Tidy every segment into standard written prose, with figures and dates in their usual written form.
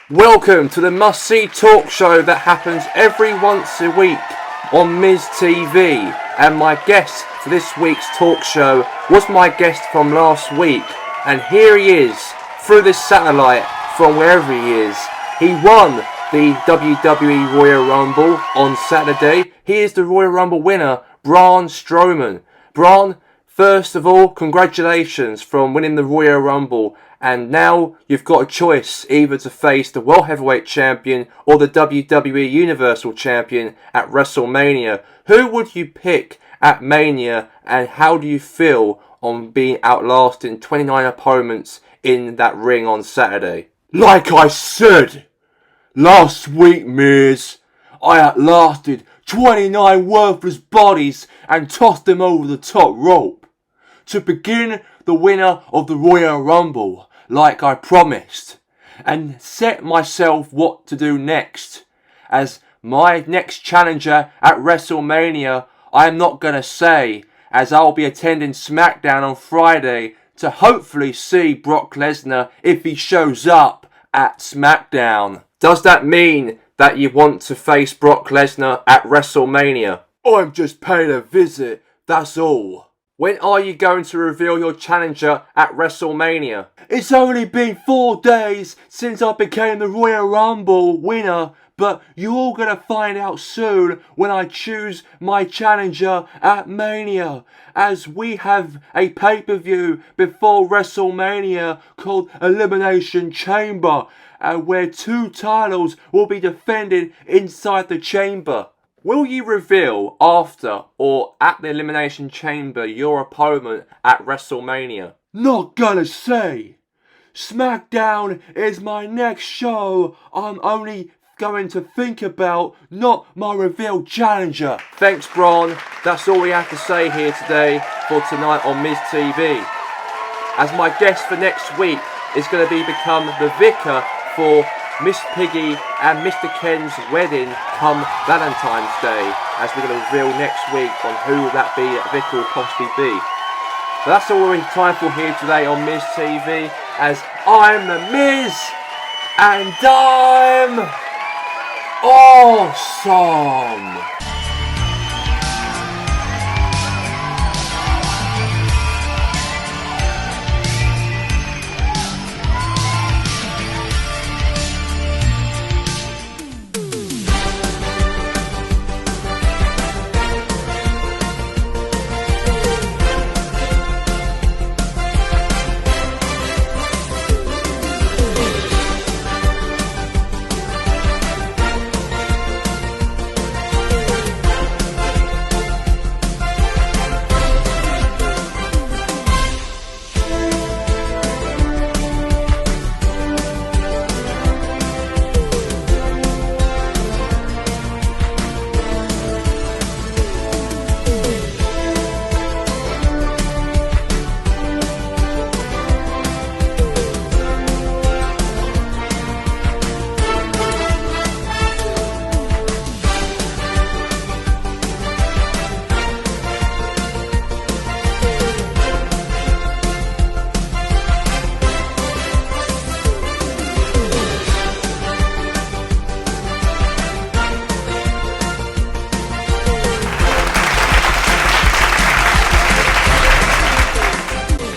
Welcome to the must-see talk show that happens every once a week on Miz TV. And my guest for this week's talk show was my guest from last week. And here he is, through this satellite, from wherever he is. He won the WWE Royal Rumble on Saturday. He is the Royal Rumble winner, Braun Strowman. Braun, first of all, congratulations from winning the Royal Rumble. And now you've got a choice either to face the World Heavyweight Champion or the WWE Universal Champion at WrestleMania. Who would you pick at Mania, and how do you feel on being outlasting 29 opponents in that ring on Saturday? Like I said last week, Miz, I outlasted 29 worthless bodies and tossed them over the top rope to begin the winner of the Royal Rumble, like I promised, and set myself what to do next. As my next challenger at WrestleMania, I am not going to say, as I'll be attending SmackDown on Friday to hopefully see Brock Lesnar if he shows up at SmackDown. Does that mean that you want to face Brock Lesnar at WrestleMania? I'm just paying a visit, that's all. When are you going to reveal your challenger at WrestleMania? It's only been 4 days since I became the Royal Rumble winner, but you're all going to find out soon when I choose my challenger at Mania, as we have a pay-per-view before WrestleMania called Elimination Chamber, where 2 titles will be defended inside the chamber. Will you reveal after or at the Elimination Chamber your opponent at WrestleMania? Not gonna say. SmackDown is my next show. I'm only going to think about, not my revealed challenger. Thanks, Braun. That's all we have to say here today for tonight on Miz TV. As my guest for next week is going to become the vicar for Miss Piggy and Mr. Ken's wedding come Valentine's Day, as we're going to reveal next week on who that vicar will possibly be. But that's all we have time for here today on Miz TV, as I'm the Miz, and I'm awesome!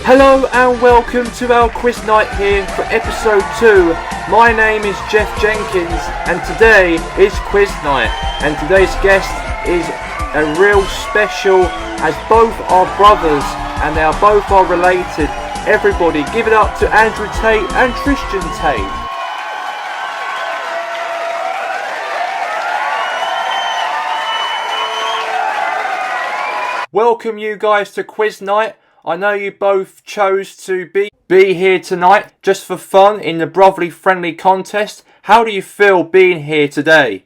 Hello and welcome to our quiz night here for episode 2. My name is Jeff Jenkins and today is quiz night, and today's guest is a real special, as both are brothers and they are both related. Everybody give it up to Andrew Tate and Christian Tate. Welcome you guys to quiz night. I know you both chose to be here tonight just for fun in the brotherly friendly contest. How do you feel being here today?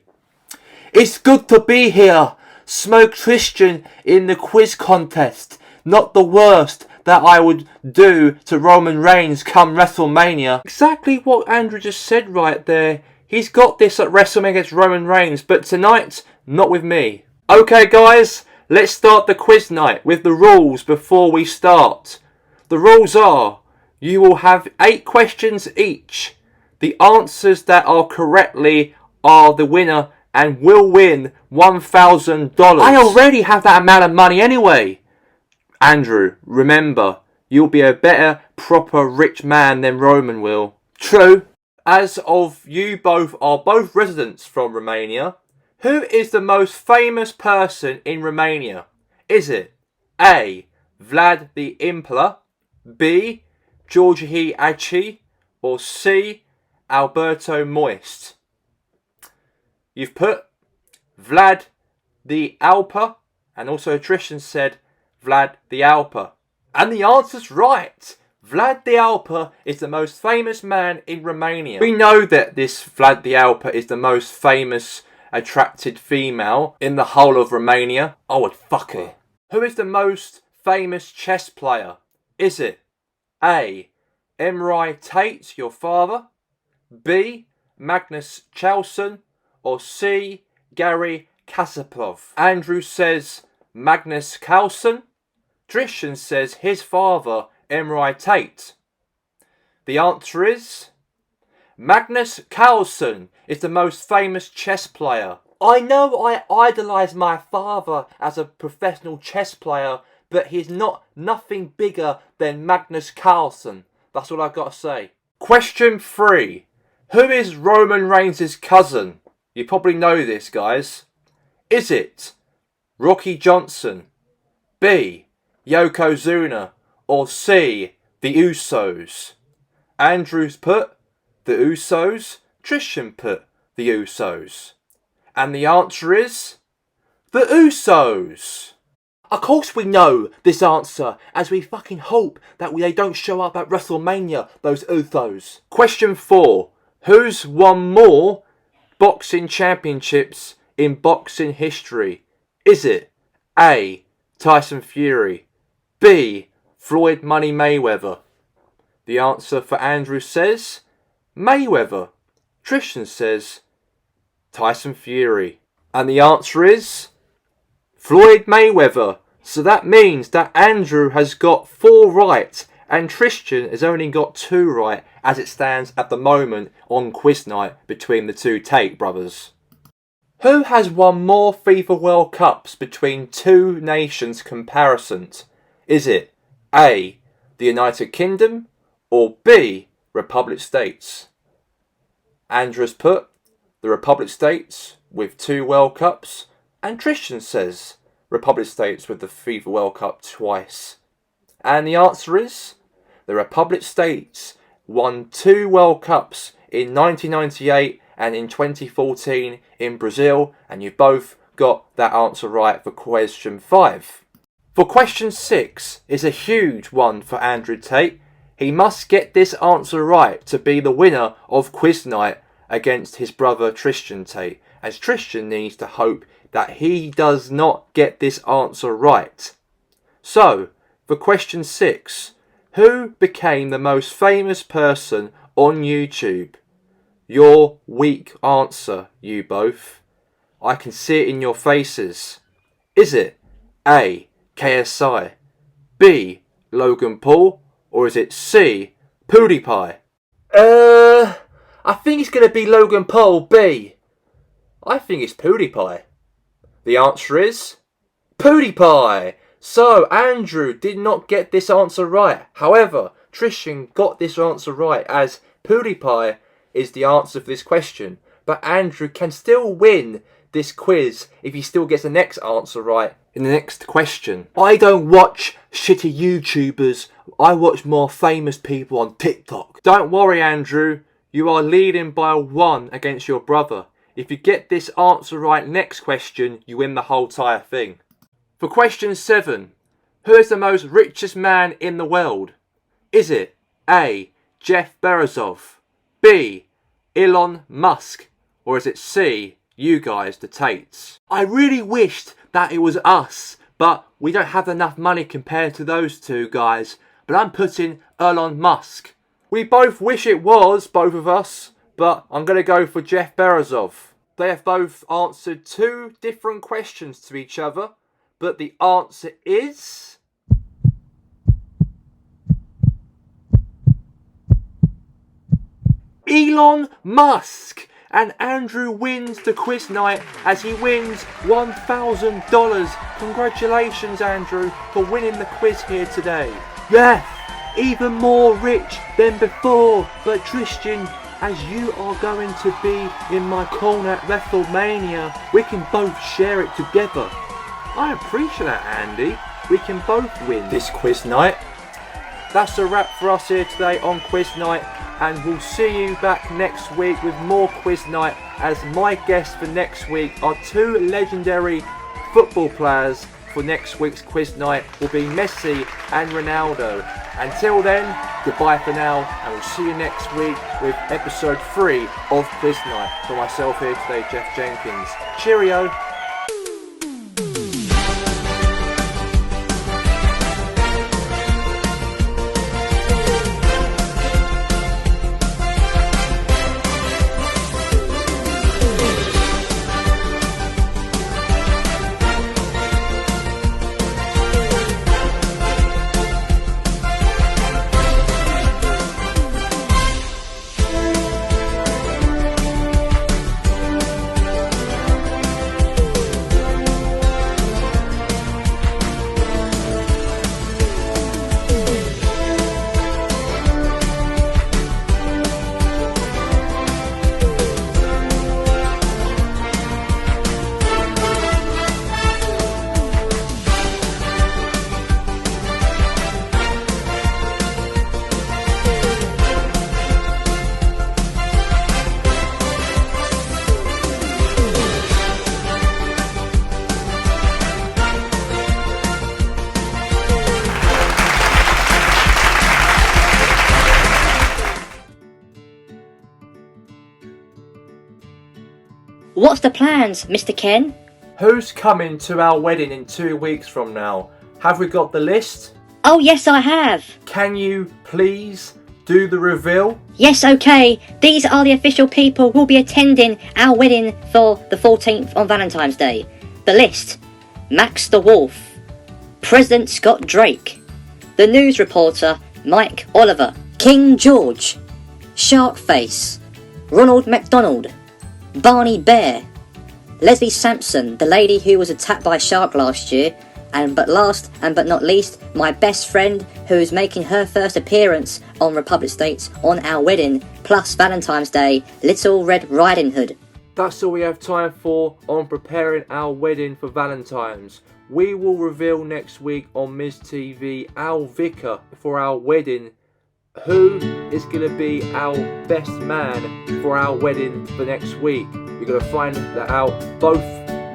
It's good to be here. Smoke Christian in the quiz contest. Not the worst that I would do to Roman Reigns come WrestleMania. Exactly what Andrew just said right there. He's got this at WrestleMania against Roman Reigns, but tonight, not with me. Okay guys, let's start the quiz night with the rules before we start. The rules are, you will have 8 questions each. The answers that are correctly are the winner and will win $1,000. I already have that amount of money anyway. Andrew, remember, you'll be a better, proper rich man than Roman will. True. As of you both are both residents from Romania, who is the most famous person in Romania? Is it A. Vlad the Impaler, B. Georgi Aci, or C. Alberto Moist? You've put Vlad the Alper, and also Tristan said Vlad the Alper. And the answer's right. Vlad the Alper is the most famous man in Romania. We know that this Vlad the Alper is the most famous attracted female in the whole of Romania. I would fuck her. Who is the most famous chess player? Is it A. Emrei Tate, your father, B. Magnus Carlsen, or C. Gary Kasparov? Andrew says Magnus Carlsen. Tristan says his father, Emrei Tate. The answer is Magnus Carlsen is the most famous chess player. I know I idolise my father as a professional chess player, but he's nothing bigger than Magnus Carlsen. That's all I've got to say. Question 3. Who is Roman Reigns' cousin? You probably know this, guys. Is it Rocky Johnson, B. Yokozuna, or C. The Usos? Andrew's put the Usos. Tristan put the Usos. And the answer is the Usos. Of course we know this answer, as we fucking hope that they don't show up at WrestleMania, those Usos. Question 4. Who's won more boxing championships in boxing history? Is it A. Tyson Fury, B. Floyd Money Mayweather? The answer for Andrew says Mayweather. Tristan says Tyson Fury. And the answer is Floyd Mayweather. So that means that Andrew has got 4 right and Tristan has only got 2 right as it stands at the moment on quiz night between the two Tate brothers. Who has won more FIFA World Cups between two nations comparisons? Is it A. the United Kingdom, or B. Republic States? Andrew's put the Republic States with 2 World Cups, and Tristan says Republic States with the FIFA World Cup twice. And the answer is the Republic States won 2 World Cups in 1998 and in 2014 in Brazil, and you both got that answer right for question 5. For question 6 is a huge one for Andrew Tate. He must get this answer right to be the winner of quiz night against his brother Tristan Tate, as Tristan needs to hope that he does not get this answer right. So, for question 6, who became the most famous person on YouTube? Your weak answer, you both. I can see it in your faces. Is it A. KSI, B. Logan Paul, or is it C. PewDiePie? I think it's going to be Logan Paul, B. I think it's PewDiePie. The answer is PewDiePie. So, Andrew did not get this answer right. However, Tristan got this answer right, as PewDiePie is the answer for this question. But Andrew can still win this quiz if he still gets the next answer right in the next question. I don't watch shitty YouTubers. I watch more famous people on TikTok. Don't worry, Andrew. You are leading by 1 against your brother. If you get this answer right next question, you win the whole entire thing. For question 7, who is the most richest man in the world? Is it A. Jeff Bezos, B. Elon Musk, or is it C. you guys, the Tates? I really wished that it was us, but we don't have enough money compared to those two guys. But I'm putting Elon Musk. We both wish it was, both of us, but I'm going to go for Jeff Bezos. They have both answered 2 different questions to each other, but the answer is Elon Musk. And Andrew wins the quiz night as he wins $1,000. Congratulations, Andrew, for winning the quiz here today. Yeah, even more rich than before. But Tristan, as you are going to be in my corner at WrestleMania, we can both share it together. I appreciate that, Andy. We can both win this quiz night. That's a wrap for us here today on Quiz Night, and we'll see you back next week with more Quiz Night, as my guests for next week are two legendary football players. For next week's Quiz Night will be Messi and Ronaldo. Until then, goodbye for now, and we'll see you next week with episode 3 of Quiz Night. For myself here today, Jeff Jenkins. Cheerio. What's the plans, Mr. Ken? Who's coming to our wedding in 2 weeks from now? Have we got the list? Oh, yes, I have. Can you please do the reveal? Yes, okay. These are the official people who will be attending our wedding for the 14th on Valentine's Day. The list: Max the Wolf, President Scott Drake, the news reporter Mike Oliver, King George, Sharkface, Ronald McDonald, Barney Bear, Leslie Sampson, the lady who was attacked by a shark last year, and last but not least, my best friend who is making her first appearance on Republic States on our wedding, plus Valentine's Day, Little Red Riding Hood. That's all we have time for on preparing our wedding for Valentine's. We will reveal next week on Miz TV our vicar for our wedding, who is going to be our best man for our wedding for next week. We're going to find that out both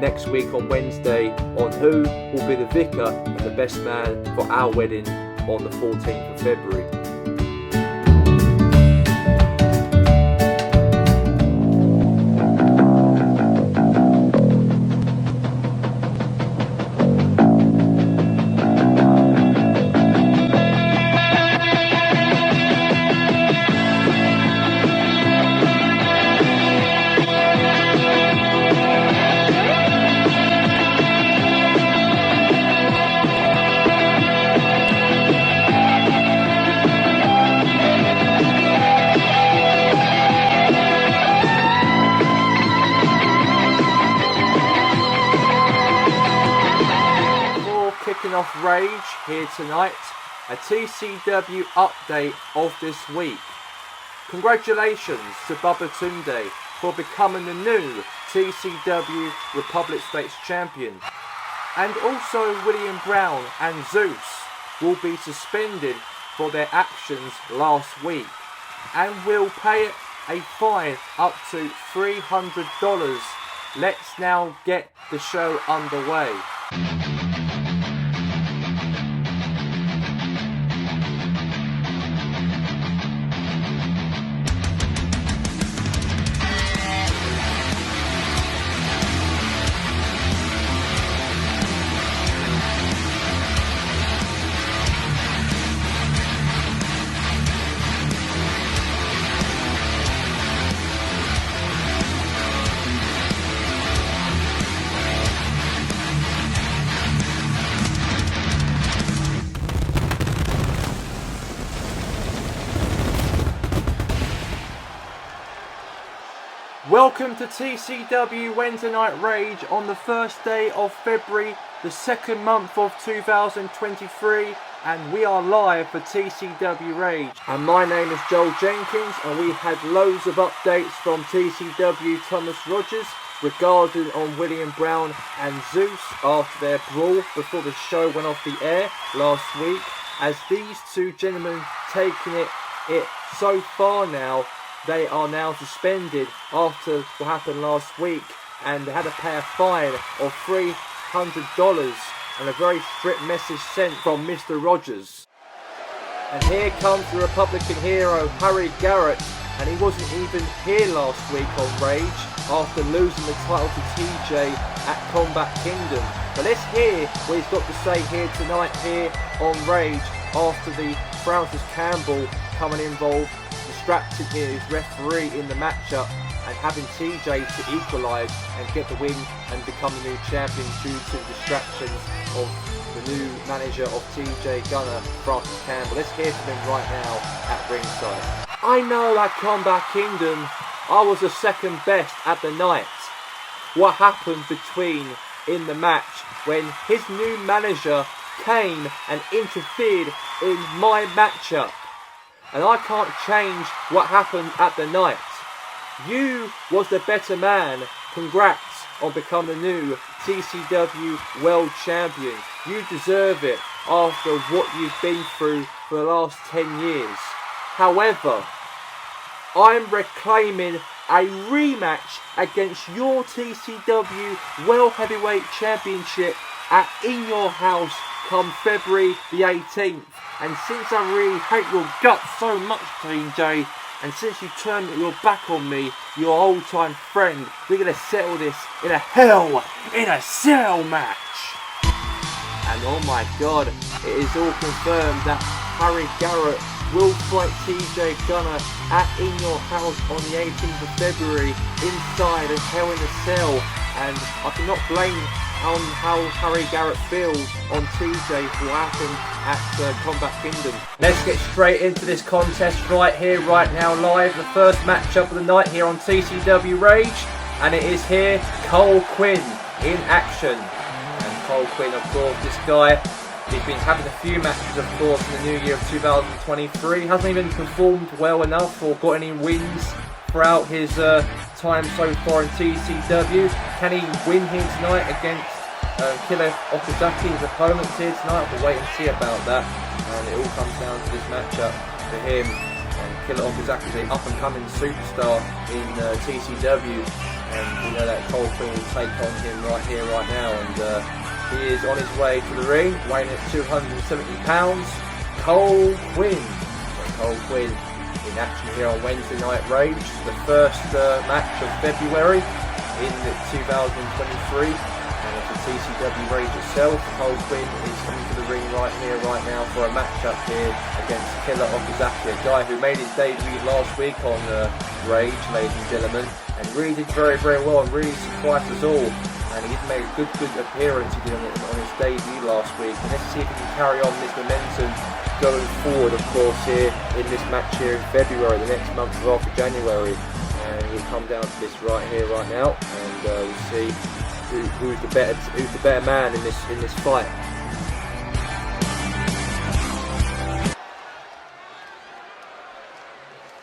next week on Wednesday on who will be the vicar and the best man for our wedding on the 14th of February. Off Rage here tonight, a TCW update of this week. Congratulations to Bubba Tunde for becoming the new TCW Republic States champion. And also William Brown and Zeus will be suspended for their actions last week and will pay a fine up to $300. Let's now get the show underway. Welcome to TCW Wednesday Night Rage on the first day of February, the second month of 2023, and we are live for TCW Rage. And my name is Joel Jenkins, and we had loads of updates from TCW Thomas Rogers regarding on William Brown and Zeus after their brawl before the show went off the air last week, as these two gentlemen taking it so far now. They are now suspended after what happened last week, and they had to pay a fine of $300 and a very strict message sent from Mr. Rogers. And here comes the Republican hero Harry Garrett, and he wasn't even here last week on Rage after losing the title to TJ at Combat Kingdom. But let's hear what he's got to say here tonight here on Rage after the Francis Campbell coming involved, distracting his referee in the matchup and having TJ to equalise and get the win and become the new champion due to the distractions of the new manager of TJ Gunner, Francis Campbell. Let's hear from him right now at ringside. I know at Combat Kingdom I was the second best at the night. What happened between in the match when his new manager came and interfered in my matchup? And I can't change what happened at the night. You was the better man. Congrats on becoming the new TCW World Champion. You deserve it after what you've been through for the last 10 years. However, I'm reclaiming a rematch against your TCW World Heavyweight Championship at In Your House come February the 18th. And since I really hate your guts so much, TJ, and since you turned your back on me, your old-time friend, we're going to settle this in a Hell in a Cell match. And oh my god, it is all confirmed that Harry Garrett will fight TJ Gunner at In Your House on the 18th of February inside a Hell in a Cell. And I cannot blame on how Harry Garrett feels on TJ for what happened at Combat Kingdom. Let's get straight into this contest right here, right now, live. The first matchup of the night here on TCW Rage, and it is here Cole Quinn in action. And Cole Quinn, of course, this guy, he's been having a few matches, of course, in the new year of 2023. Hasn't even performed well enough or got any wins throughout his time so far in TCW. Can he win here tonight against Killer Okazaki, his opponent here tonight? We'll wait and see about that. And it all comes down to this matchup for him. And Killer Okazaki is an up-and-coming superstar in TCW. And we know that Cole Quinn will take on him right here, right now. And he is on his way to the ring, weighing at 270 pounds. Cole Quinn. So Cole Quinn in action here on Wednesday Night Rage, the first match of February in 2023, and for TCW Rage itself. Cole Quinn is coming to the ring right here, right now for a matchup here against Killer Okazaki, a guy who made his debut last week on Rage, ladies and gentlemen, and really did very, very well and really surprised us all. And he made a good appearance he did on his debut last week. And let's see if he can carry on this momentum going forward, of course, here in this match here in February, the next month of after January. And we'll come down to this right here, right now, and we'll see who's the better man in this fight.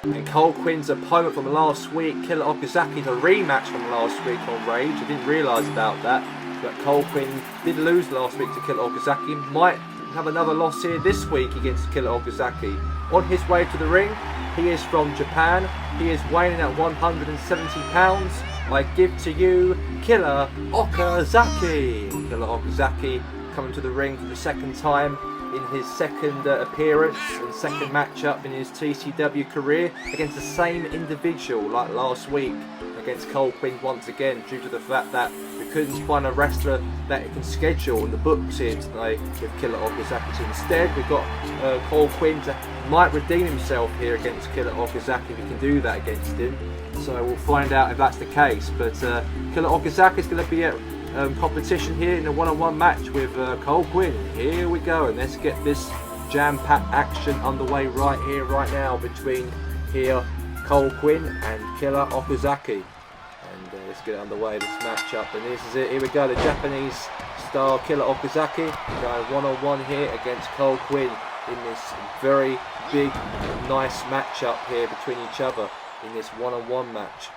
And Cole Quinn's opponent from last week, Killer Okazaki, a rematch from last week on Rage. I didn't realise about that, but Cole Quinn did lose last week to Killer Okazaki. Might have another loss here this week against Killer Okazaki. On his way to the ring, he is from Japan. He is weighing at 170 pounds. I give to you Killer Okazaki. Killer Okazaki coming to the ring for the second time in his second appearance and second matchup in his TCW career against the same individual like last week against Cole Quinn once again, due to the fact that we couldn't find a wrestler that can schedule in the books here today with Killer Okazaki. So instead we've got Cole Quinn might redeem himself here against Killer Okazaki if he can do that against him. So we'll find out if that's the case. But Killer Okazaki is going to be at competition here in a one-on-one match with Cole Quinn. Here we go, and let's get this jam-packed action underway right here, right now, between here Cole Quinn and Killer Okazaki. let's get it underway, this matchup. And this is it, here we go, the Japanese star Killer Okazaki going one-on-one here against Cole Quinn in this very big, nice matchup here between each other in this one-on-one match.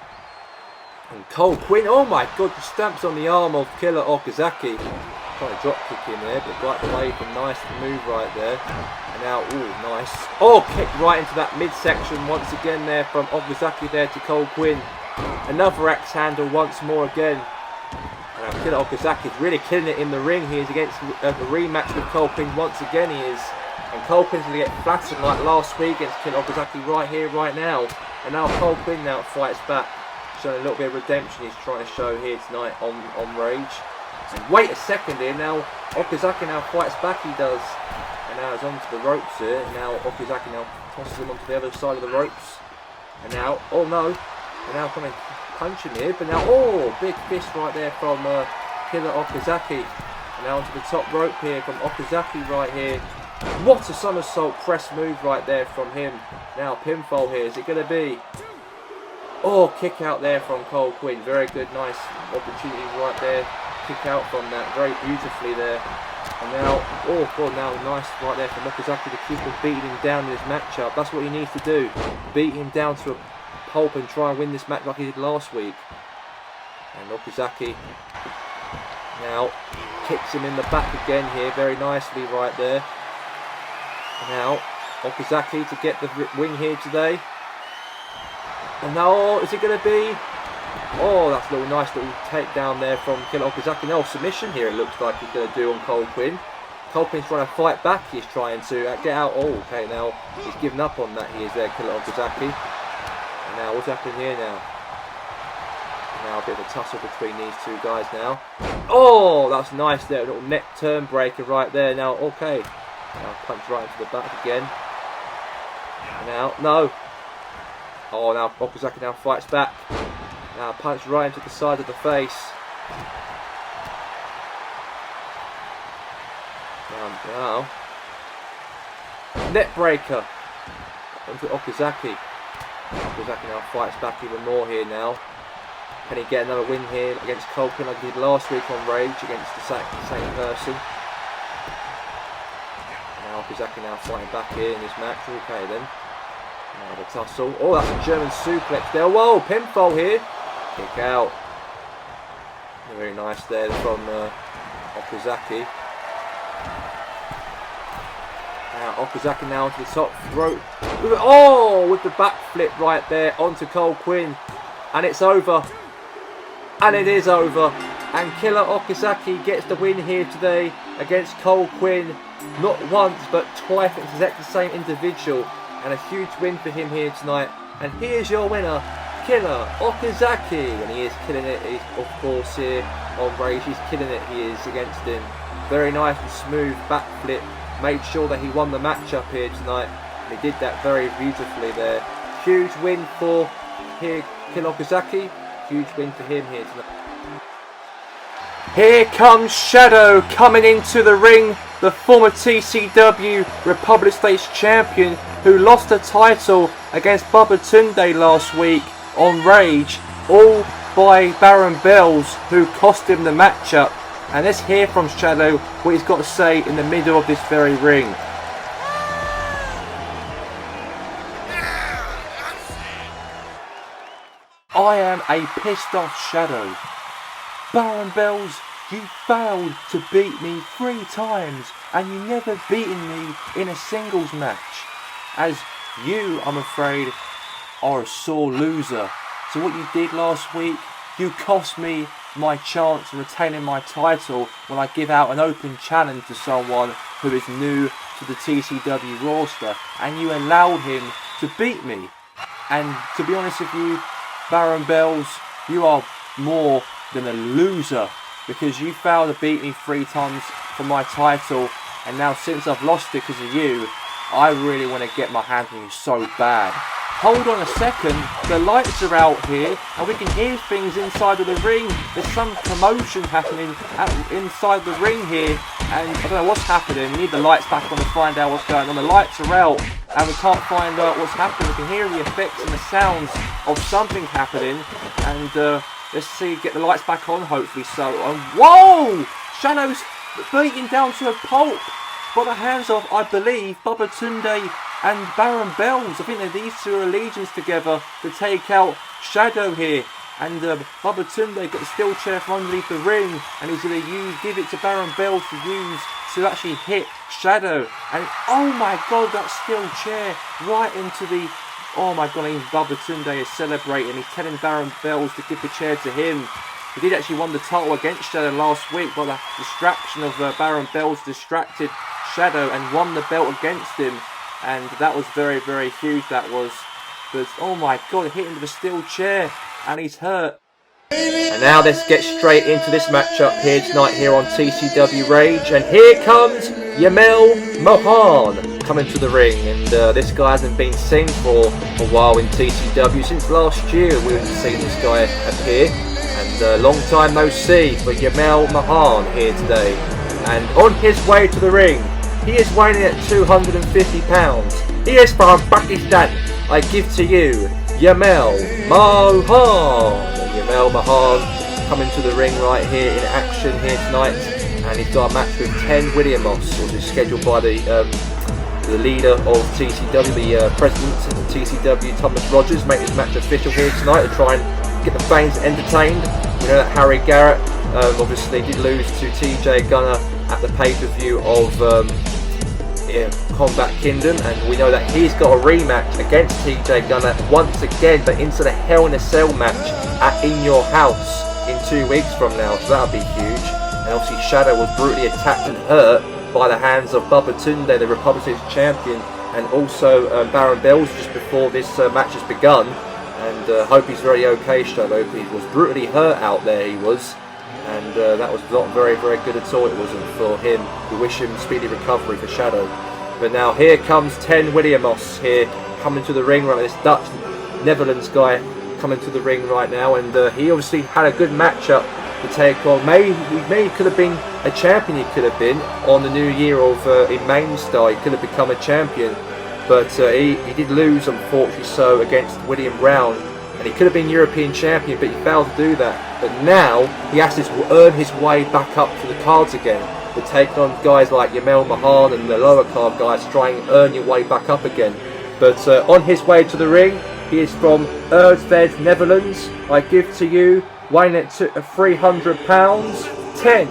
And Cole Quinn, oh my god, the stamps on the arm of Killer Okazaki. Trying to drop kick in there, but right away from nice move right there. And now, ooh, nice. Oh, kick right into that midsection once again there from Okazaki there to Cole Quinn. Another axe handle once more again. And now Killer Okazaki is really killing it in the ring. He is against a rematch with Cole Quinn once again, he is. And Cole Quinn's going to get flattened like last week against Killer Okazaki right here, right now. And now Cole Quinn now fights back. Showing a little bit of redemption he's trying to show here tonight on Rage. And wait a second here, now Okazaki now fights back, he does. And now he's onto the ropes here. Now Okazaki now tosses him onto the other side of the ropes. And now, oh no. And now coming punching here, but now, oh, big fist right there from Killer Okazaki. And now onto the top rope here from Okazaki right here. What a somersault press move right there from him. Now pinfall here, is it going to be? Oh, kick out there from Cole Quinn. Very good, nice opportunity right there. Kick out from that very beautifully there. And now, oh god, now nice right there from Okazaki to keep him beating him down in this matchup. That's what he needs to do. Beat him down to a pulp and try and win this match like he did last week. And Okazaki now kicks him in the back again here very nicely right there. Now Okazaki to get the win here today. And now, is it going to be? Oh, that's a little nice little takedown there from Killer Okazaki. Now submission here it looks like he's going to do on Cole Quinn. Cole Quinn's trying to fight back. He's trying to get out. Oh, okay, now he's given up on that. He is there, Killer Okazaki. And now what's happening here now? Now a bit of a tussle between these two guys now. Oh, that's nice there. A little neck turn breaker right there. Now, okay. Now punch right into the back again. And now, no. Oh, now Okazaki now fights back. Now punch right into the side of the face. Now net breaker onto Okazaki. Okazaki now fights back even more here now. Can he get another win here against Cole Quinn like he did last week on Rage against the same person? Now Okazaki now fighting back here in this match. Okay then. Now the tussle. Oh, that's a German suplex there. Whoa, pinfall here. Kick out. Very nice there from Okazaki. Now Okazaki now onto the top throat. Oh, with the backflip right there onto Cole Quinn. And it's over. And it is over. And Killer Okazaki gets the win here today against Cole Quinn. Not once, but twice. It's exactly the same individual. And a huge win for him here tonight. And here's your winner, Killer Okazaki. And he is killing it, of course, here on Rage. He's killing it, he is, against him. Very nice and smooth backflip. Made sure that he won the matchup here tonight. And he did that very beautifully there. Huge win for here, Killer Okazaki. Huge win for him here tonight. Here comes Shadow coming into the ring, the former TCW Republic States champion who lost the title against Bubba Tunde last week on Rage, all by Baron Bells, who cost him the matchup. And let's hear from Shadow what he's got to say in the middle of this very ring. I am a pissed off Shadow. Baron Bells, you failed to beat me 3 times and you never beaten me in a singles match. As you, I'm afraid, are a sore loser. So what you did last week, you cost me my chance of retaining my title when I give out an open challenge to someone who is new to the TCW roster, and you allowed him to beat me. And to be honest with you, Baron Bells, you are more than a loser, because you failed to beat me 3 times for my title, and now since I've lost it because of you, I really want to get my hands on you so bad. Hold on a second, the lights are out here and we can hear things inside of the ring. There's some commotion happening inside the ring here, and I don't know what's happening. We need the lights back on to find out what's going on. The lights are out and we can't find out what's happening. We can hear the effects and the sounds of something happening, and Let's see, get the lights back on, hopefully so. Whoa! Shadow's beaten down to a pulp by the hands of, I believe, Babatunde and Baron Bells. I think that these two are allegiance together to take out Shadow here. And Babatunde got the steel chair from underneath the ring, and he's going to give it to Baron Bells to use to actually hit Shadow. And oh my god, that steel chair right into the... Oh my god, even Babatunde is celebrating. He's telling Baron Bells to give the chair to him. He did actually win the title against Shadow last week, but the distraction of Baron Bells distracted Shadow and won the belt against him. And that was very, very huge, that was. But oh my god, hit him with a steel chair, and he's hurt. And now let's get straight into this matchup here tonight here on TCW Rage. And here comes Yamel Mohan coming to the ring. And this guy hasn't been seen for a while in TCW. Since last year we haven't seen this guy appear. And long time no see for Yamel Mohan here today. And on his way to the ring, he is weighing at 250 pounds. He is from Pakistan. I give to you Yamel Mohan. Yamel Mohan coming to the ring right here in action here tonight, and he's got a match with Ten Williamos, which is scheduled by the leader of TCW, the president of TCW, Thomas Rogers, make this match official here tonight to try and get the fans entertained. We know that Harry Garrett obviously did lose to TJ Gunner at the pay-per-view of Combat Kingdom, and we know that he's got a rematch against TJ Gunner once again, but into the Hell in a Cell match at In Your House in 2 weeks from now, so that'll be huge. And obviously Shadow was brutally attacked and hurt by the hands of Babatunde, the Republic's champion, and also Baron Bells just before this match has begun. And hope he's very okay, Shadow. He was brutally hurt out there, he was. And that was not very, very good at all, it wasn't for him. We wish him speedy recovery for Shadow. But now here comes Ten Williamos here, coming to the ring right, this Dutch Netherlands guy coming to the ring right now. And he obviously had a good matchup to take on. Maybe he could have been a champion, he could have been, on the new year of in Main Star, he could have become a champion. But he did lose, unfortunately so, against William Brown. And he could have been European champion, but he failed to do that. But now he has to earn his way back up to the cards again. To take on guys like Yamel Mohan and the lower card guys, trying to earn your way back up again. But on his way to the ring, he is from Ursved, Netherlands. I give to you, weighing at 300 pounds, 10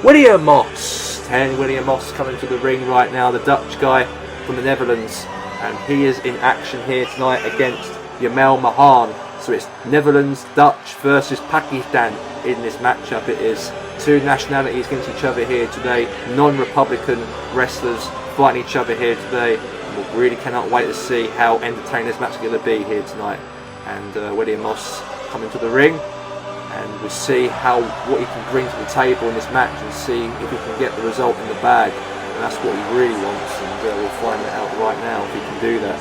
Williamos. 10 Williamos coming to the ring right now, the Dutch guy from the Netherlands. And he is in action here tonight against Yamel Mohan. So it's Netherlands, Dutch versus Pakistan in this matchup. It is two nationalities against each other here today. Non-Republican wrestlers fighting each other here today. We really cannot wait to see how entertaining this match is going to be here tonight. And Williamos coming to the ring, and we'll see what he can bring to the table in this match, and see if he can get the result in the bag. And that's what he really wants, and we'll find that out right now if he can do that.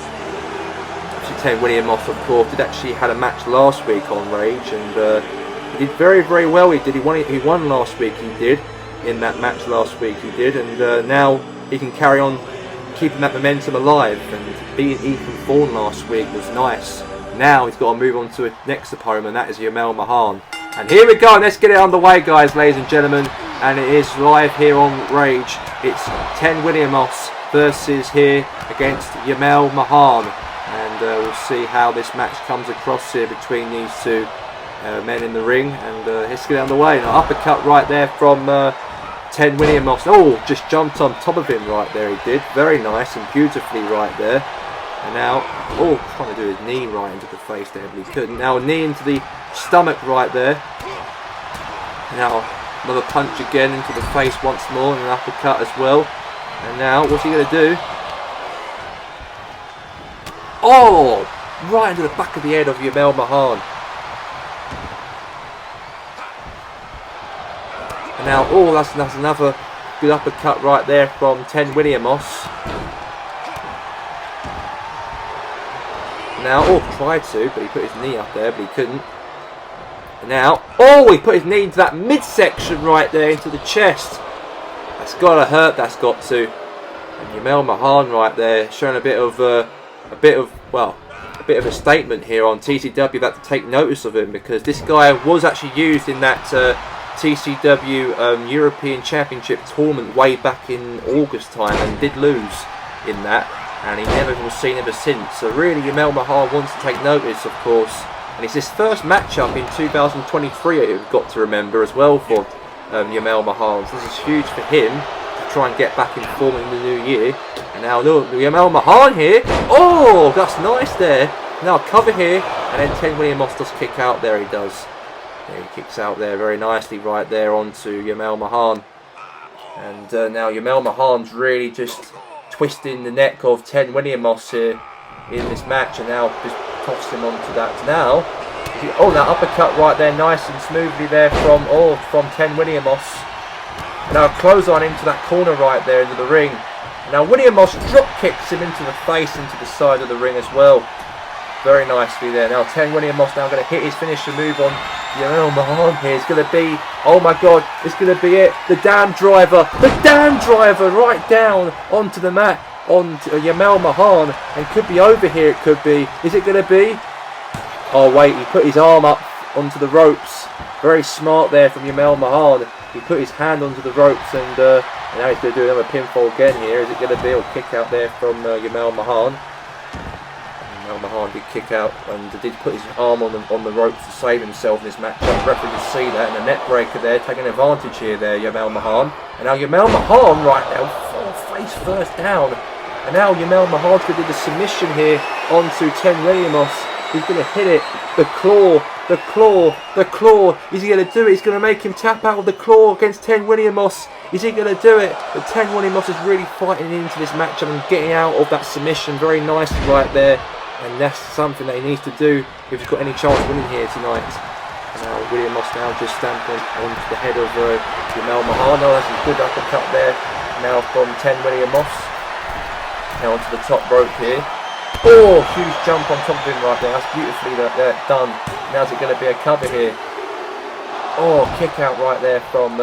Ten Williamos, of course, did actually had a match last week on Rage, and he did very, very well. He won last week. He did in that match last week. He did, and now he can carry on keeping that momentum alive. And beating Ethan Thorne last week was nice. Now he's got to move on to a next opponent. That is Yamel Mohan. And here we go. Let's get it underway, guys, ladies and gentlemen. And it is live here on Rage. It's Ten Williamos versus here against Yamel Mohan. And we'll see how this match comes across here between these two men in the ring. And let's get it underway. An uppercut right there from Ten Williamos. Oh, just jumped on top of him right there, he did. Very nice and beautifully right there. And now, trying to do his knee right into the face there, but he couldn't. Now a knee into the stomach right there. Now another punch again into the face once more, and an uppercut as well. And now, what's he going to do? Oh! Right into the back of the head of Yamel Mohan. And now, that's another good uppercut right there from Ten Williamos. Now, tried to, but he put his knee up there, but he couldn't. And now, he put his knee into that midsection right there, into the chest. That's got to hurt, that's got to. And Yamel Mohan right there, showing a bit of a bit of a statement here on TCW that to take notice of him, because this guy was actually used in that TCW European Championship tournament way back in August time and did lose in that, and he never was seen ever since. So really Jamel Mahan wants to take notice, of course, and it's his first matchup in 2023 you've got to remember as well for Jamel Mahan. So this is huge for him to try and get back in form in the new year. And now look, Jamel Mahan here. Oh, that's nice there. Now cover here, and then Ten William Moss does kick out there. He does. Yeah, he kicks out there very nicely right there onto Jamel Mahan. And now Jamel Mahan's really just twisting the neck of Ten William Moss here in this match, and now just toss him onto that now. Oh, that uppercut right there, nice and smoothly there from Ten William Moss. Now close on into that corner right there into the ring. Now William Moss drop kicks him into the face, into the side of the ring as well. Very nicely there. Now Ten William Moss now going to hit his finisher move on Jamel Mahan here. It's going to be, oh my god, it's going to be it. The damn driver right down onto the mat, onto Jamel Mahan, and could be over here, it could be. Is it going to be? Oh wait, he put his arm up onto the ropes. Very smart there from Jamel Mahan. He put his hand onto the ropes, and now he's going to do another pinfall again here. Is it going to be a kick out there from Jamel Mahan? Jamel Mahan did kick out and did put his arm on the ropes to save himself in this matchup. The referee did see that, and a net breaker there, taking advantage here there, Jamel Mahan. And now Jamel Mahan right now, face first down. And now Jamel Mahan's going to do the submission here onto Ten William Moss. He's going to hit it. The claw. Is he going to do it? He's going to make him tap out of the claw against Ten William Moss. Is he going to do it? But Ten William Moss is really fighting into this matchup and getting out of that submission very nicely right there. And that's something that he needs to do if he's got any chance of winning here tonight. And now William Moss now just stamping onto the head of Jamel Mahan. Oh, that's a good uppercut there. Now from Ten William Moss. Now onto the top rope here. Oh, huge jump on top of him right there. That's beautifully done. Now is it going to be a cover here? Oh, kick out right there from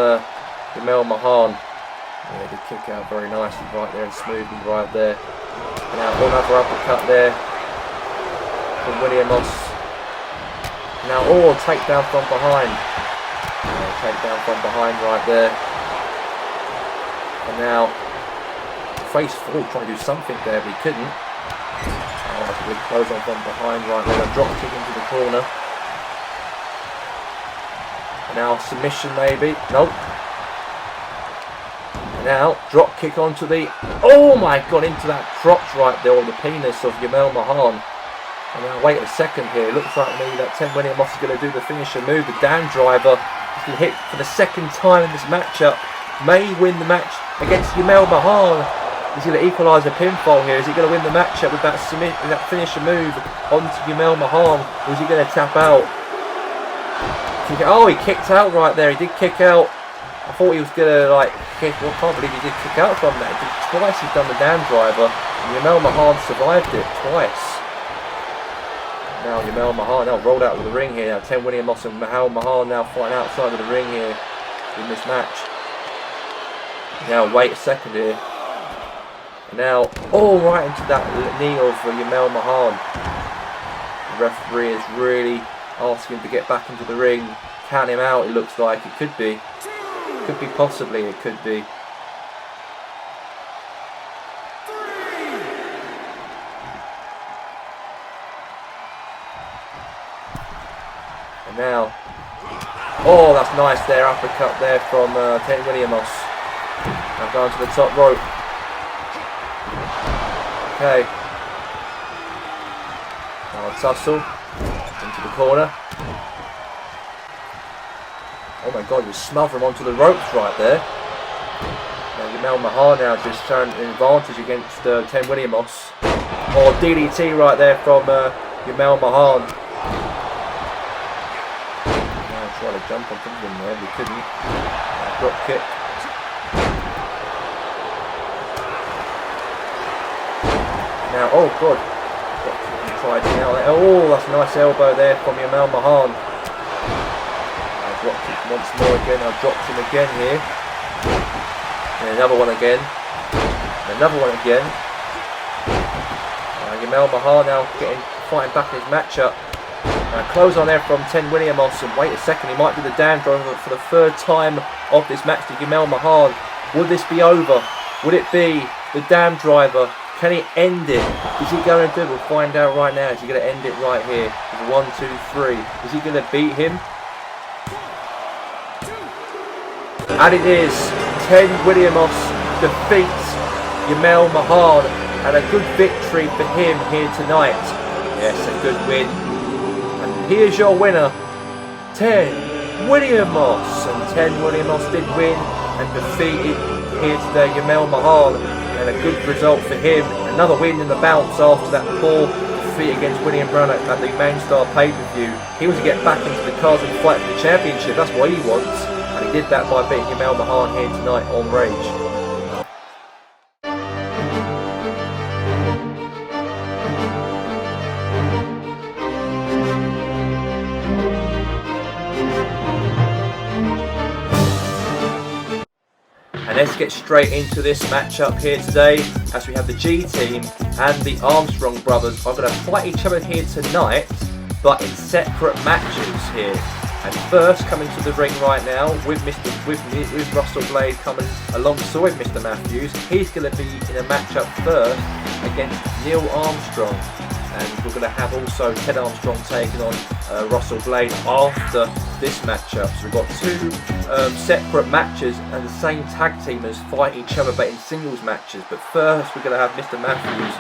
Jamel Mahan. Yeah, the kick out very nicely right there and smoothly right there. And now another uppercut there from William Moss. Now, oh, takedown from behind. Yeah, takedown from behind right there. And now, face forward, trying to do something there, but he couldn't. Oh, that's a good close on from behind right there. A drop kick into the corner. And now submission maybe. Nope. And now drop kick onto the, oh my god, into that crotch right there, or the penis of Jamel Mahan. And now wait a second here. It looks like me that Ten William Moss is going to do the finisher move, the down driver. He's going to hit for the second time in this matchup. May win the match against Jamel Mahan. He's going to equalise a pinfall here. Is he going to win the matchup with that finisher move onto Jamel Mahan? Or is he going to tap out? Oh, he kicked out right there. He did kick out. I thought he was going to like kick. Well, I can't believe he did kick out from that. Twice he's done the down driver. And Jamel Mahan survived it twice. Now Jamel Mahan now rolled out of the ring here. Now Ten William Moss and Jamel Mahan now fighting outside of the ring here in this match. Now wait a second here. Now, all right into that knee of Jamel Mahan. The referee is really asking him to get back into the ring. Count him out, it looks like. It could be. Could be possibly, it could be. And now, oh, that's nice there. Uppercut there from Ten William Moss. Now going to the top rope. Okay. Now a tussle into the corner. Oh my god, you smother him onto the ropes right there. Now Jamel Mahan now just turned an advantage against Ten William Moss. Oh, DDT right there from Jamel Mahan. Now trying to jump on top of him there, but he couldn't. Drop kick. Now, oh god, tried now. Oh, that's a nice elbow there from Jamel Mahan. I dropped it once more again. I dropped him again here. And another one again. And another one again. Jamel Mahan now getting fighting back in his matchup. Close on there from Ten Williamos, and wait a second, he might be the damn driver for the third time of this match to Jamel Mahal. Would this be over? Would it be the damn driver? Can he end it? Is he going to do it? We'll find out right now. Is he going to end it right here? 1, 2, 3. Is he going to beat him? And it is. Ten Williamos defeats Jamel Mahal, and a good victory for him here tonight. Yes, a good win. And here's your winner, Ten Williamos. And Ten Williamos did win and defeated here today Jamel Mahal, and a good result for him. Another win in the bounce after that poor defeat against William Brown at the Main Star pay-per-view. He wants to get back into the cards and fight for the championship. That's what he wants, and he did that by beating Jamel Mahal here tonight on Rage. And let's get straight into this matchup here today, as we have the G team and the Armstrong brothers are going to fight each other here tonight, but in separate matches here. And first, coming to the ring right now with Russell Blade coming alongside Mr. Matthews. He's going to be in a matchup first against Neil Armstrong. And we're going to have also Ted Armstrong taking on Russell Blade after this matchup. So we've got two separate matches, and the same tag teamers fight each other but in singles matches. But first we're going to have Mr. Matthews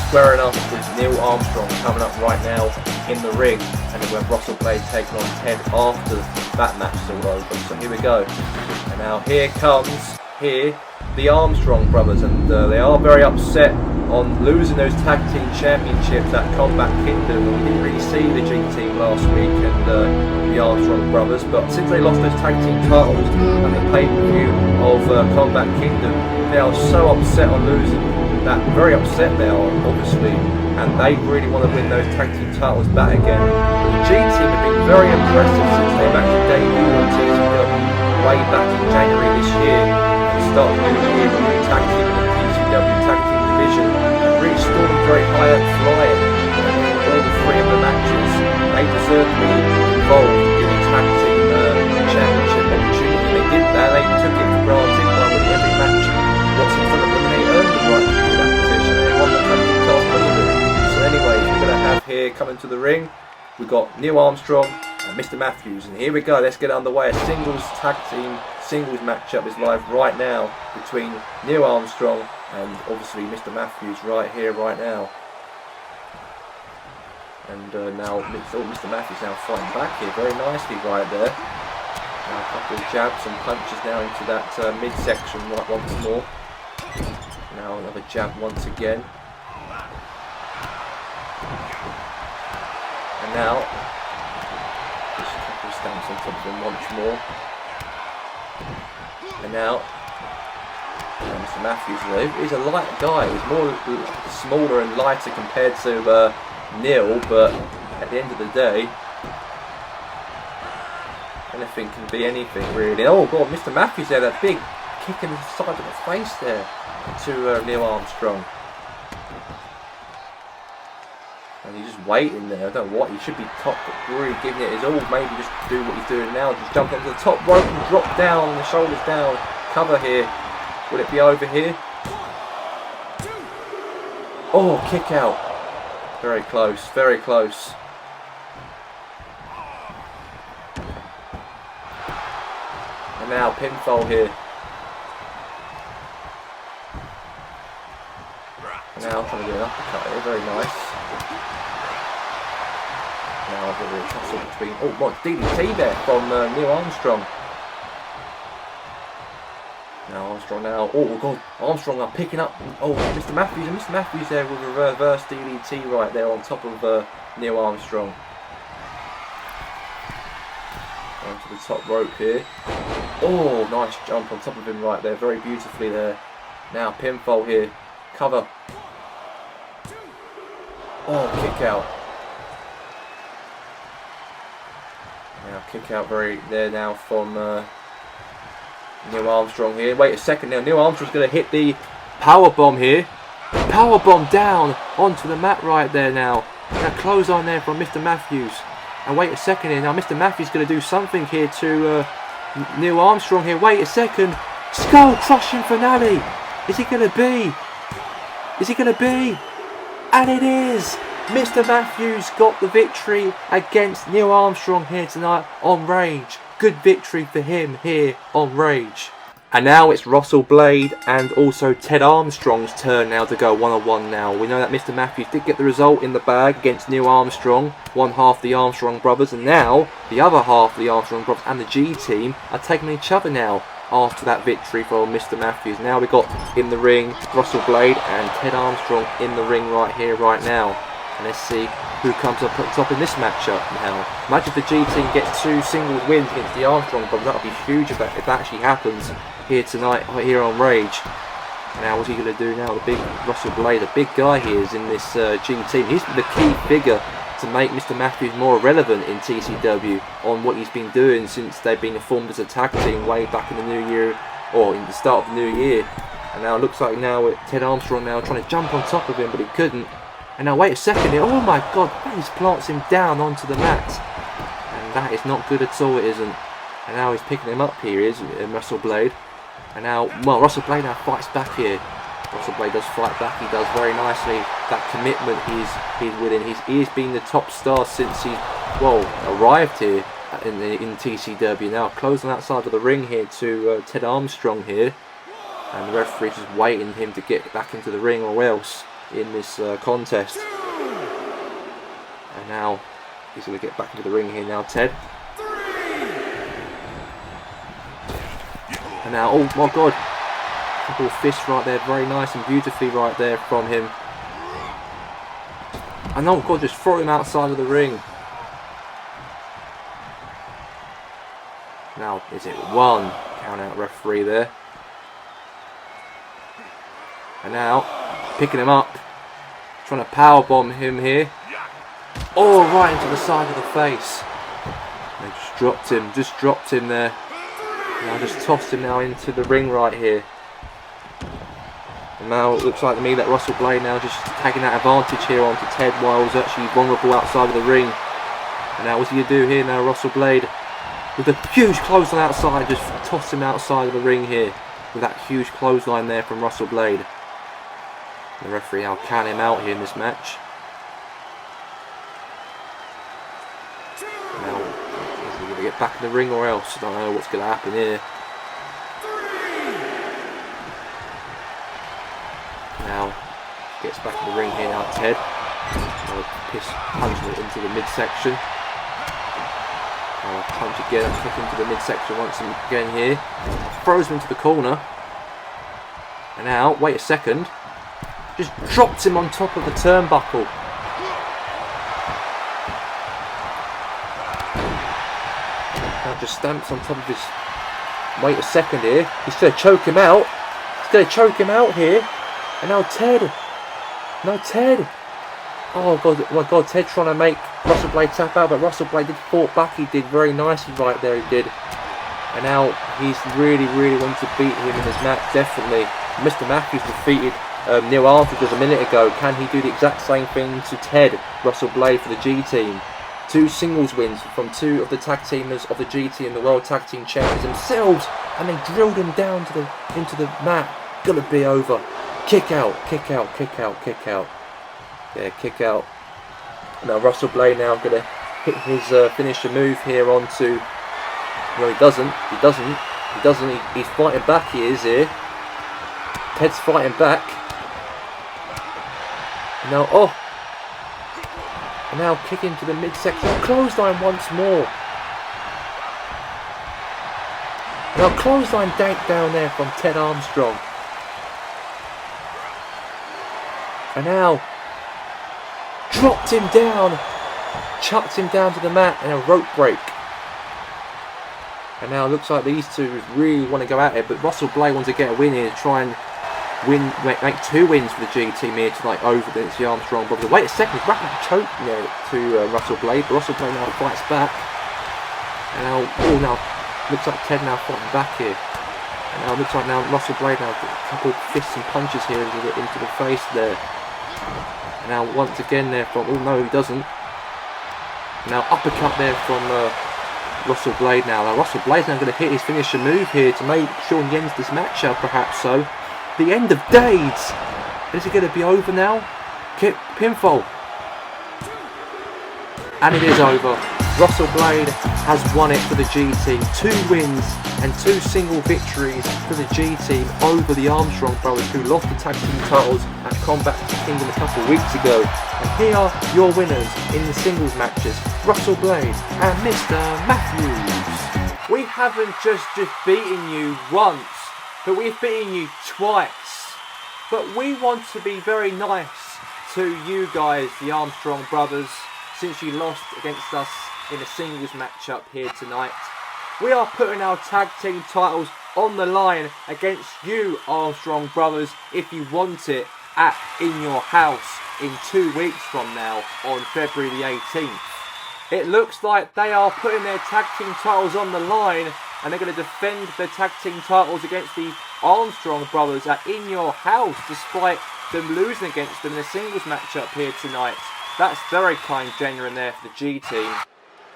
squaring up with Neil Armstrong coming up right now in the ring. And then we have Russell Blade taking on Ted after that match is all over. So here we go. And now here comes the Armstrong brothers, and they are very upset on losing those tag team championships at Combat Kingdom. We didn't really see the G team last week and the Armstrong brothers, but since they lost those tag team titles at the pay-per-view of Combat Kingdom, they are so upset on losing that. Very upset they are, obviously, and they really want to win those tag team titles back again. But the G team have been very impressive since they've actually debuted on TCW way back in January this year and started the new year with a tag team in the TCW tag team division, and really stormed very high up flying. All the three of the matches, they deserve to be involved in the tag team championship opportunity. They did that, they took it for granted by winning every match. What's in front of them, and they earned the right to be in that position. They won the tag team title because of it. So anyways, we're going to have here coming to the ring, we've got Neil Armstrong and Mr. Matthews, and here we go. Let's get underway. A singles tag team singles matchup is live right now between Neil Armstrong and obviously Mr. Matthews right here, right now. And now Mr. Matthews now fighting back here very nicely right there. Now a couple of jabs and punches now into that midsection right once more. Now another jab once again. And now just a couple of stamps on top of him once more. And now Mr. Matthews, he's a light guy. He's more smaller and lighter compared to Neil, but at the end of the day, anything can be anything really. Oh god, Mr. Matthews there, that big kick in the side of the face there to Neil Armstrong. And he's just waiting there. I don't know what, he should be top, really giving it his all. Maybe just do what he's doing now, just jump onto the top rope and drop down, the shoulders down, cover here. Will it be over here? Oh, kick out. Very close, very close. And now pinfall here. And now trying to get an uppercut here, very nice. Now a bit of a tussle between, oh what, DDT there from Neil Armstrong. Now Armstrong now, oh god, Armstrong are picking up, oh Mr. Matthews, and Mr. Matthews there with a reverse DDT right there on top of Neil Armstrong. Onto the top rope here. Oh, nice jump on top of him right there, very beautifully there. Now pinfall here, cover. Oh, kick out. Now kick out very there now from Neil Armstrong here. Wait a second now. Neil Armstrong's going to hit the power bomb here. Power bomb down onto the mat right there now. That clothesline there from Mr. Matthews. And wait a second here. Now Mr. Matthews going to do something here to Neil Armstrong here. Wait a second. Skull crushing finale. Is it going to be? Is it going to be? And it is. Mr. Matthews got the victory against Neil Armstrong here tonight on Rage. Good victory for him here on Rage. And now it's Russell Blade and also Ted Armstrong's turn now to go one-on-one now. We know that Mr. Matthews did get the result in the bag against Neil Armstrong, one half of the Armstrong brothers, and now the other half of the Armstrong brothers and the G team are taking each other now after that victory for Mr. Matthews. Now we got in the ring Russell Blade and Ted Armstrong in the ring right here, right now. And let's see who comes up at top in this matchup now. Imagine if the G team gets 2 singles wins against the Armstrong brothers. That would be huge if that actually happens here tonight, here on Rage. And now what's he going to do now? The big Russell Blade, the big guy here is in this G team. He's the key figure to make Mr. Matthews more relevant in TCW on what he's been doing since they've been formed as a tag team way back in the new year, or in the start of the new year. And now it looks like now Ted Armstrong now trying to jump on top of him, but he couldn't. And now wait a second here. Oh my god, he plants him down onto the mat. And that is not good at all, it isn't. And now he's picking him up here, is Russell Blade. And now, well, Russell Blade now fights back here. Russell Blade does fight back, he does very nicely. That commitment he's within. He has been the top star since he, well, arrived here in TCW. Now closing outside of the ring here to Ted Armstrong here. And the referee just waiting him to get back into the ring or else in this contest. And now he's going to get back into the ring here now, Ted. And now, oh my god, couple of fists right there, very nice and beautifully right there from him. And oh god, just throw him outside of the ring. Now, is it 1? Count out referee there. And now, picking him up, trying to powerbomb him here. Oh, right into the side of the face. They just dropped him there. Now just tossed him now into the ring right here. And now it looks like to me that Russell Blade now just taking that advantage here onto Ted while he's actually vulnerable outside of the ring. And now what's he going to do here now, Russell Blade? With a huge clothesline outside, just toss him outside of the ring here. With that huge clothesline there from Russell Blade. The referee now count him out here in this match. Now, is he going to get back in the ring or else? I don't know what's going to happen here. Now, gets back in the ring here now, Ted. Punching it into the midsection. Now, punch again, kick into the midsection once again here. Throws him into the corner. And now, wait a second. Just dropped him on top of the turnbuckle. Now just stamps on top of his... Wait a second here. He's going to choke him out. He's going to choke him out here. And now Ted. No, Ted. Oh god, oh my god, Ted trying to make Russell Blade tap out, but Russell Blade did fought back. He did very nicely right there, he did. And now he's really wanting to beat him in this match, definitely. Mr. Matthews defeated Neil Armstrong just a minute ago. Can he do the exact same thing to Ted, Russell Blade for the G team? 2 singles wins from 2 of the tag teamers of the G team, the World Tag Team Champions themselves, and they drilled him down to into the mat. Gonna be over. Kick out, kick out, kick out, kick out. Yeah, kick out. Now Russell Blade now gonna hit his finisher move here onto... No, he doesn't. He's fighting back, he is here. Ted's fighting back. Now, oh! And now kick into the midsection. Clothesline once more. Now clothesline dank down there from Ted Armstrong. And now dropped him down. Chucked him down to the mat and a rope break. And now it looks like these two really want to go at it, but Russell Blade wants to get a win here, try and make 2 wins for the G team here tonight over against the Armstrong brothers. Wait a second, he's wrapping a choke to Russell Blade, but Russell Blade now fights back. And now, looks like Ted now fighting back here. And now it looks like now Russell Blade now a couple of fists and punches here into the face there. And Now once again there from, oh no he doesn't. Now uppercut there from Russell Blade now. Now Russell Blade's now going to hit his finisher move here to make sure he ends this matchup, perhaps so. The end of days! Is it going to be over now? Pinfall. And it is over. Russell Blade has won it for the G Team. 2 wins and 2 single victories for the G Team over the Armstrong brothers, who lost the tag team titles at Combat Kingdom a couple of weeks ago. And here are your winners in the singles matches, Russell Blade and Mr. Matthews. We haven't just beaten you once, but we've beaten you twice. But we want to be very nice to you guys, the Armstrong brothers, since you lost against us in a singles matchup here tonight. We are putting our tag team titles on the line against you, Armstrong brothers, if you want it, In Your House in 2 weeks from now on February the 18th. It looks like they are putting their tag team titles on the line, and they're going to defend their tag team titles against the Armstrong brothers In Your House, despite them losing against them in a singles matchup here tonight. That's very kind, genuine there for the G Team.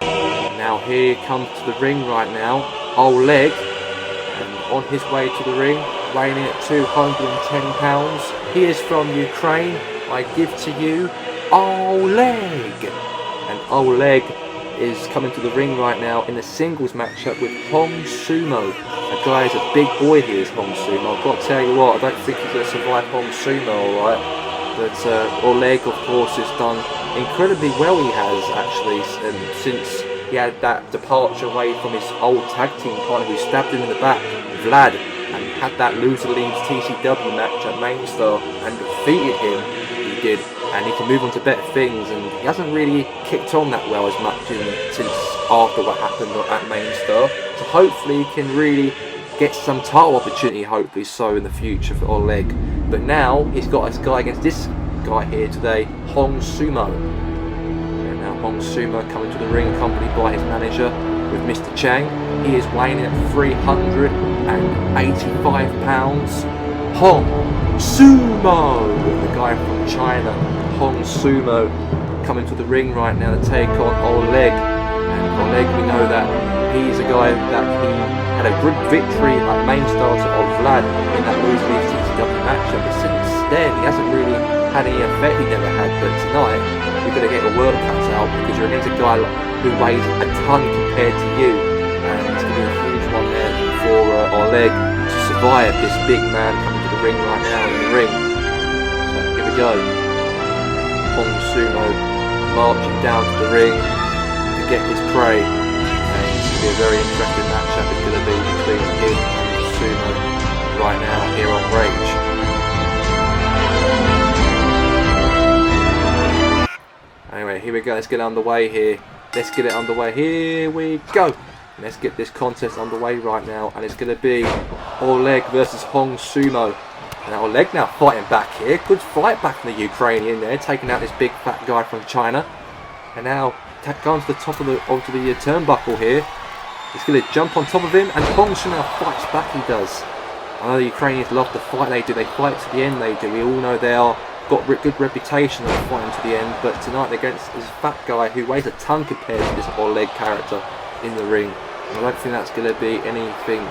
And now here comes to the ring right now, Oleg, and on his way to the ring, weighing in at 210 pounds. He is from Ukraine. I give to you Oleg. And Oleg is coming to the ring right now in a singles matchup with Hong Sumo. That guy is a big boy here, is Hong Sumo. I've got to tell you what, I don't think he's going to survive Hong Sumo, alright? But Oleg, of course, has done incredibly well, he has, actually, since he had that departure away from his old tag team partner who stabbed him in the back, Vlad, and had that Loser Leagues TCW match at Main Star and defeated him, he did, and he can move on to better things, and he hasn't really kicked on that well as much since after what happened at Main Star, so hopefully he can really get some title opportunity, hopefully so, in the future for Oleg. But now he's got this guy against this guy here today, Hong Sumo. And now Hong Sumo coming to the ring, accompanied by his manager with Mr. Chang. He is weighing in at 385 pounds. Hong Sumo, the guy from China, Hong Sumo, coming to the ring right now to take on Oleg. And Oleg, we know that he's a guy that he had a good victory at Main Star of Vlad in that Loser Leagues TCW matchup, but since then he hasn't really had any effect he never had. But tonight we're going to get a work cut out because you're against a guy who weighs a ton compared to you, and it's going to be a huge one there for Oleg to survive this big man coming to the ring right now in the ring. So here we go. Hong Sumo marching down to the ring to get his prey. A very interesting matchup is going to be between him and Sumo right now here on Rage. Anyway, here we go, let's get it underway here. Let's get it underway, here we go. Let's get this contest underway right now, and it's going to be Oleg versus Hong Sumo. And Oleg now fighting back here, good fight back from the Ukrainian there, taking out this big fat guy from China. And now going to the top of the turnbuckle here. He's going to jump on top of him, and Hong Sumo fights back, he does. I know the Ukrainians love the fight they do, they fight to the end, they do. We all know they are got a good reputation of fighting to the end, but tonight they're against this fat guy who weighs a ton compared to this Oleg character in the ring. And I don't think that's going to be anything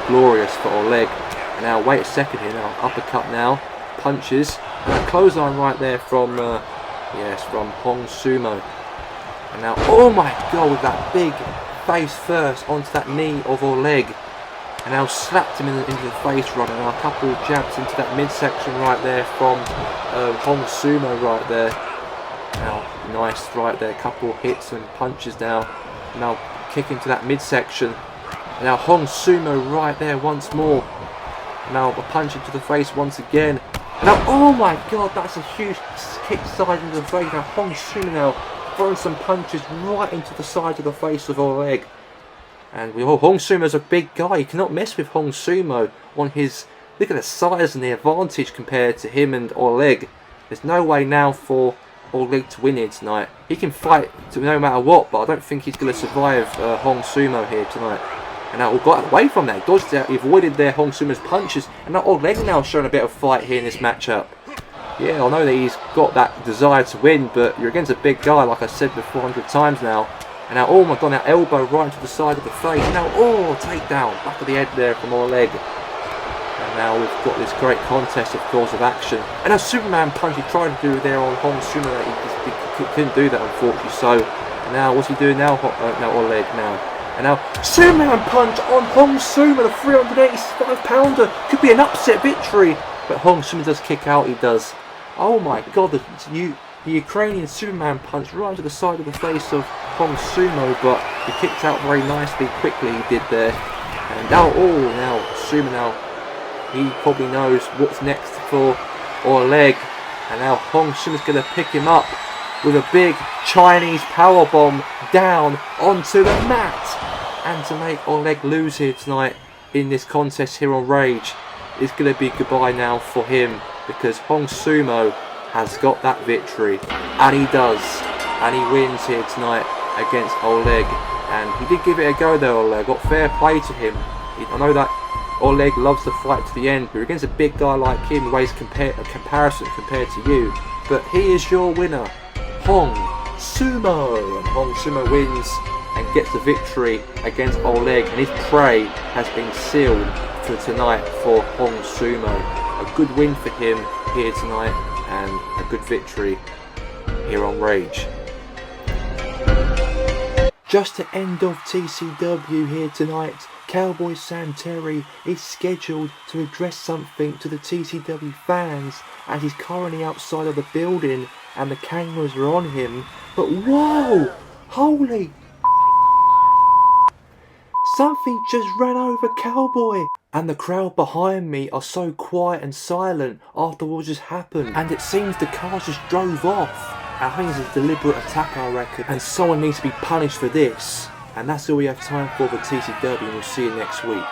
glorious for Oleg. And now, wait a second here, now uppercut now, punches, and a clothesline right there from, from Hong Sumo. And now, oh my god, with that big face first onto that knee of Oleg, and now slapped him into the face right, and now a couple of jabs into that midsection right there from Hong Sumo right there. Now nice right there, a couple of hits and punches now kick into that midsection, and now Hong Sumo right there once more, now a punch into the face once again, and now oh my god, that's a huge kick side into the face. Now Hong Sumo now throwing some punches right into the side of the face of Oleg. And Hong Sumo's a big guy. You cannot mess with Hong Sumo on his... Look at the size and the advantage compared to him and Oleg. There's no way now for Oleg to win here tonight. He can fight no matter what, but I don't think he's going to survive Hong Sumo here tonight. And now got away from that. Dodged out, he avoided their Hong Sumo's punches. And now Oleg now showing a bit of fight here in this matchup. Yeah, I know that he's got that desire to win, but you're against a big guy, like I said before 100 times now. And now, oh my god, now elbow right into the side of the face. Now, oh, takedown, back of the head there from Oleg. And now we've got this great contest, of course, of action. And a Superman punch he tried to do there on Hong Sumo, he couldn't do that, unfortunately. So now, what's he doing now? Now Oleg now. And now, Superman punch on Hong Sumo, the 385-pounder. Could be an upset victory. But Hong Sumo does kick out, he does. Oh my god, the Ukrainian Superman punch right to the side of the face of Hong Sumo, but he kicked out very nicely, quickly he did there. And now, now Sumo now, he probably knows what's next for Oleg. And now Hong Sumo's going to pick him up with a big Chinese powerbomb down onto the mat. And to make Oleg lose here tonight in this contest here on Rage, it's going to be goodbye now for him, because Hong Sumo has got that victory, and he does, and he wins here tonight against Oleg. And he did give it a go there, Oleg. Got fair play to him. I know that Oleg loves to fight to the end, but against a big guy like him, the way he's a comparison compared to you. But he is your winner, Hong Sumo, and Hong Sumo wins and gets the victory against Oleg, and his prey has been sealed for tonight for Hong Sumo. A good win for him here tonight, and a good victory here on Rage. Just to end off TCW here tonight, Cowboy Sam Terry is scheduled to address something to the TCW fans, as he's currently outside of the building and the cameras are on him. But whoa! Holy! Something just ran over Cowboy! And the crowd behind me are so quiet and silent after what just happened. And it seems the car just drove off. I think it's a deliberate attack, I reckon. And someone needs to be punished for this. And that's all we have time for TCW, and we'll see you next week.